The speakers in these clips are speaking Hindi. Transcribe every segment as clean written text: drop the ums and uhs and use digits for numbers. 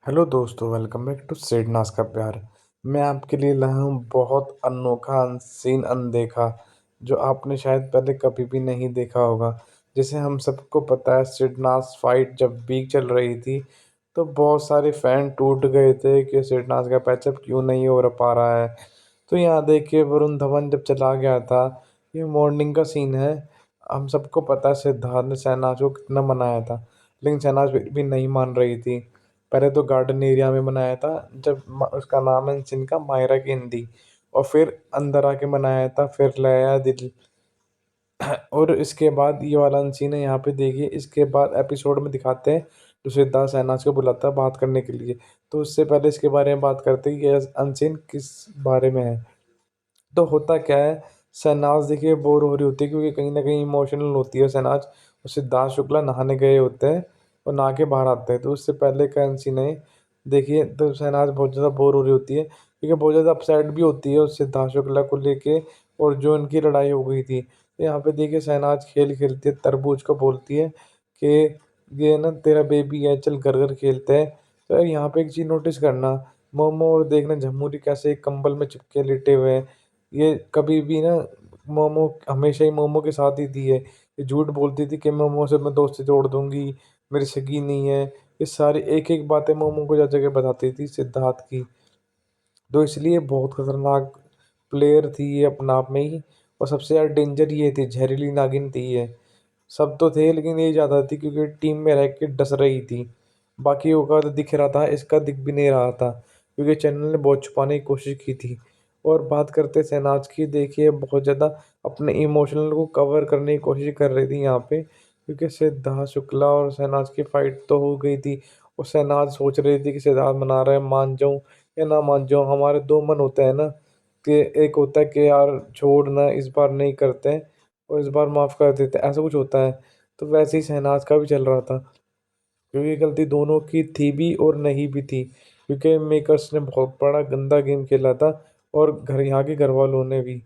हेलो दोस्तों, वेलकम बैक टू सेडनास का प्यार। मैं आपके लिए लाया हूँ बहुत अनोखा, अनसीन, अनदेखा, जो आपने शायद पहले कभी भी नहीं देखा होगा। जैसे हम सबको पता है, सिडनास फाइट जब भी चल रही थी तो बहुत सारे फैन टूट गए थे कि सिडनास का पैचअप क्यों नहीं हो पा रहा है। तो यहाँ देखिए, वरुण धवन जब चला गया था, ये मॉर्निंग का सीन है। हम सबको पता है सिद्धार्थ ने शहनाज को कितना मनाया था, लेकिन शहनाज फिर भी नहीं मान रही थी। पहले तो गार्डन एरिया में बनाया था, जब उसका नाम है जिनका मायरा की हिंदी, और फिर अंदर आके बनाया था, फिर लाया दिल। और इसके बाद ये वाला सीन है, यहाँ पे देखिए, इसके बाद एपिसोड में दिखाते हैं जो सिद्धार्थ शहनाज को बुलाता है बात करने के लिए। तो उससे पहले इसके बारे में बात करते हैं कि ये अनसीन किस बारे में है। तो होता क्या है, शहनाज देखिए बोर हो रही होती है, क्योंकि कहीं ना कहीं इमोशनल होती है शहनाज। और सिद्धार्थ शुक्ला नहाने गए होते हैं और नहा के बाहर आते हैं। तो उससे पहले का सीन है, देखिए, तो शहनाज बहुत ज़्यादा बोर हो रही होती है, क्योंकि बहुत ज़्यादा अपसेट भी होती है उस सिद्धार्थ शुक्ला को लेके, और जो इनकी लड़ाई हो गई थी। तो यहाँ पे देखिए, शहनाज खेल खेलती है, तरबूज को बोलती है कि ये ना तेरा बेबी है, चल घर घर खेलते हैं। तो यहाँ पे एक चीज़ नोटिस करना, मोमो और देखना झमूरी कैसे एक कंबल में चिपके लेटे हुए हैं। ये कभी भी ना, मोमो हमेशा ही मोमो के साथ ही थी। ये झूठ बोलती थी कि मोमो से मैं दोस्ती तोड़ दूंगी, मेरी सगी नहीं है। ये सारी एक एक बातें मोमो को जा जगह बताती थी सिद्धार्थ की। तो इसलिए बहुत खतरनाक प्लेयर थी ये अपने आप में ही। और सबसे ज़्यादा डेंजर ये थी, जहरीली नागिन थी ये। सब तो थे, लेकिन ये ज़्यादा थी, क्योंकि टीम में रह के डस रही थी। बाकियों का तो दिख रहा था, इसका दिख भी नहीं रहा था, क्योंकि चैनल ने बहुत छुपाने की कोशिश की थी। और बात करते शहनाज की, देखिए बहुत ज़्यादा अपने इमोशनल को कवर करने की कोशिश कर रही थी यहाँ पे, क्योंकि सिद्धार्थ शुक्ला और शहनाज की फाइट तो हो गई थी। और शहनाज सोच रही थी कि सिद्धार्थ मना रहा है, मान जाऊँ या ना मान जाऊँ। हमारे दो मन होते हैं ना, कि एक होता है कि यार छोड़ ना, इस बार नहीं करते हैं, और इस बार माफ़ कर देते हैं, ऐसा कुछ होता है। तो वैसे ही शहनाज का भी चल रहा था, क्योंकि गलती दोनों की थी भी और नहीं भी थी, क्योंकि मेकर्स ने बहुत बड़ा गंदा गेम खेला था, और यहाँ के घर वालों ने भी।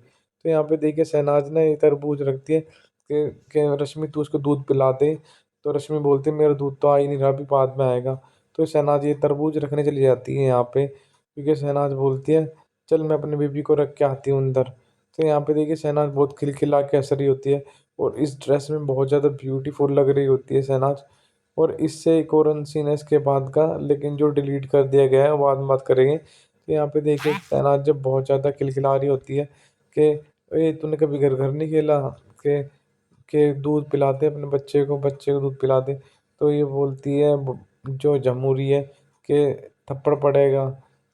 तो यहाँ पे देखिए, शहनाज ने ये तरबूज रखती है कि रश्मि तू उसको दूध पिला दे। तो रश्मि बोलती है मेरा दूध तो आ ही नहीं रहा, अभी बाद में आएगा। तो शहनाज ये तरबूज रखने चली जाती है यहाँ पे, क्योंकि शहनाज बोलती है चल मैं अपने बेबी को रख के आती हूँ अंदर। तो यहाँ पे देखिए, शहनाज बहुत खिलखिला के हंस रही होती है, और इस ड्रेस में बहुत ज़्यादा ब्यूटीफुल लग रही होती है शहनाज। और इससे एक और सीन है इसके बाद का, लेकिन जो डिलीट कर दिया गया है वो बाद में बात करेंगे। तो यहाँ पे देखिए, तैनात जब बहुत ज़्यादा खिलखिला रही होती है कि ए तूने कभी घर घर नहीं खेला, कि दूध पिलाते अपने बच्चे को दूध पिला दे। तो ये बोलती है जो जमूरी है कि थप्पड़ पड़ेगा।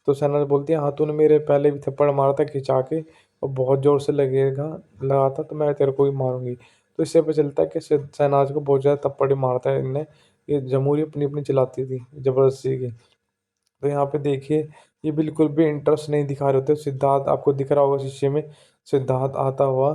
तो सनत बोलती है हाँ, तूने मेरे पहले भी थप्पड़ मारा था खिंचा के, और बहुत ज़ोर से लगा था, तो मैं तेरे को भी मारूंगी। तो इससे पता चलता है कि शहनाज को बहुत ज़्यादा थप्पड़ ही मारता है इनने। ये जमहूरी अपनी अपनी चलाती थी ज़बरदस्ती की। तो यहाँ पे देखिए, ये बिल्कुल भी इंटरेस्ट नहीं दिखा रहे होते। सिद्धार्थ आपको दिख रहा होगा शीशे में, सिद्धार्थ आता हुआ।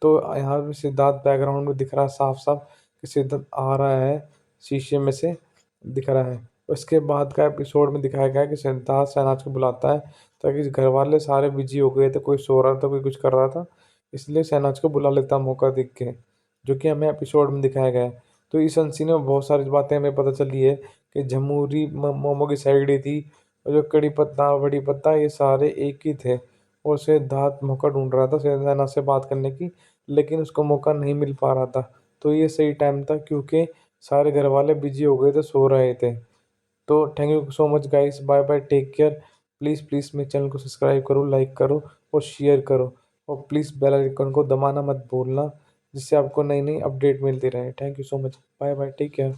तो यहाँ पे सिद्धार्थ बैकग्राउंड में दिख रहा है साफ साफ, कि सिद्धार्थ आ रहा है, शीशे में से दिख रहा है। उसके बाद का एपिसोड में दिखाया गया है कि सिद्धार्थ शहनाज को बुलाता है, ताकि घर वाले सारे बिजी हो गए थे, कोई सो रहा था, कोई कुछ कर रहा था, इसलिए शहनाज को बुला लेता मौका देख के, जो कि हमें एपिसोड में दिखाया गया है। तो इस सीन में बहुत सारी बातें हमें पता चली है, कि जमहूरी मोमो की साइड ही थी, और जो कड़ी पत्ता बड़ी पत्ता ये सारे एक ही थे। और सिद्धार्थ मौका ढूंढ रहा था शहनाज से बात करने की, लेकिन उसको मौका नहीं मिल पा रहा था। तो ये सही टाइम था, क्योंकि सारे घर वाले बिजी हो गए थे, सो रहे थे। तो thank you so much guys, bye bye, take care. Please please मेरे चैनल को सब्सक्राइब करो, लाइक करो और शेयर करो। और प्लीज़ बेल आइकन को दबाना मत भूलना, जिससे आपको नई नई अपडेट मिलती रहे। Thank you so much, bye bye, take care.